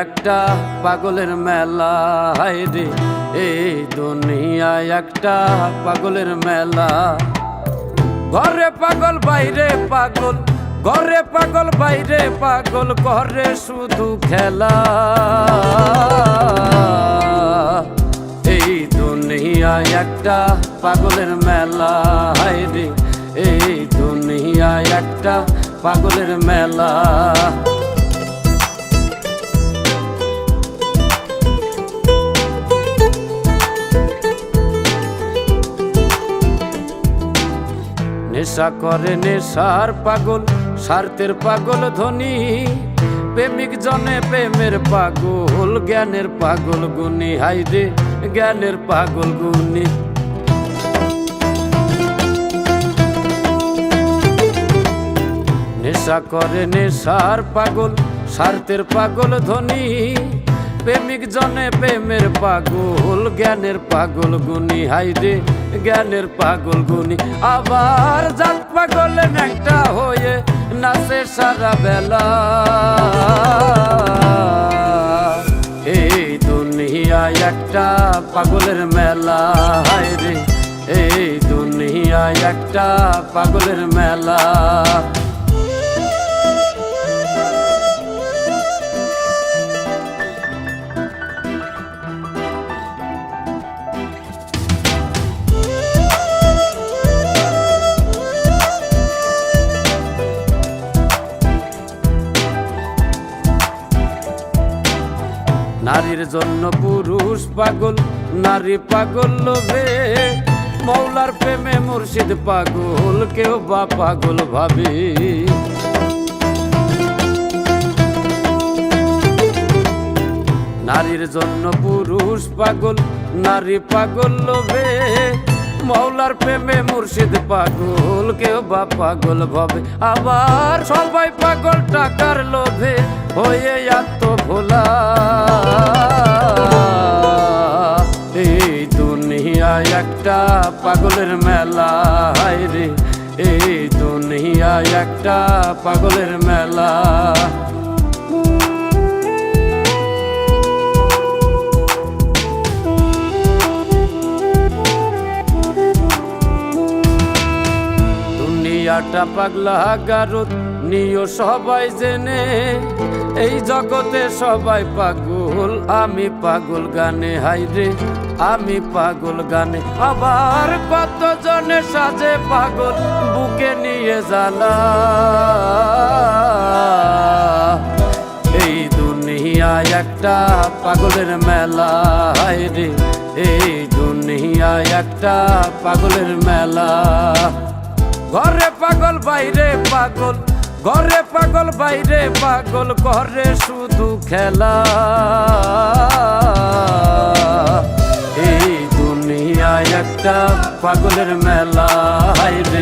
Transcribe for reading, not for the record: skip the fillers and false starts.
একটা পাগলের মেলা, হায় রে এই দুনিয়ায় একটা পাগলের মেলা। ঘরে পাগল বাইরে পাগল, ঘরে পাগল বাইরে পাগল, করে শুধু খেলা। এই দুনিয়ায় একটা পাগলের মেলা, হায় রে এই দুনিয়ায় একটা পাগলের মেলা। নেশা করে নেশার পাগল, স্বার্থের পাগল ধনী, প্রেমিক জনে প্রেমের পাগল, জ্ঞানের পাগল গুণী, হায় রে জ্ঞানের পাগল গুণী। নেশা করে নেশার পাগল, স্বার্থের পাগল ধনী, প্রেমিক জনে প্রেমের পাগল, জ্ঞানের পাগল গুণী, হায় রে জ্ঞানের পাগল গুণী। আবার জাত পাগল একটা হয়ে নাচে সারা বেলা। এই দুনিয়ায় একটা পাগলের মেলা, হায় রে এই দুনিয়ায় একটা পাগলের মেলা। নারীর জন্য পুরুষ পাগল, নারী পাগল লোভে, মৌলার প্রেমে মুর্শিদ পাগল, কেউ বা পাগল ভাবে। নারীর জন্য পুরুষ পাগল, নারী পাগল লোভে, মৌলার প্রেমে মুর্শিদ পাগল, কেউ বা পাগল ভাবে। আবার সবাই পাগল টাকার লোভে হয়ে আত্মভোলা। এই দুনিয়ায় একটা পাগলের মেলা, হায় রে এই দুনিয়ায় একটা পাগলের মেলা। দুনিয়াটা পাগলা গারদ নিও সবাই জেনে, এই জগতে সবাই পাগল, আমি পাগল গানে, হায় রে আমি পাগল গানে। আবার কত জনে সাজে পাগল, বুকে নিয়ে জ্বালা। এই দুনিয়ায় একটা পাগলের মেলা, হায় রে এই দুনিয়ায় একটা পাগলের মেলা। ঘরে পাগল বাইরে পাগল, ঘরে পাগল বাইরে পাগল, করে শুধু খেলা। এই দুনিয়ায় একটা পাগলের মেলা, হায় রে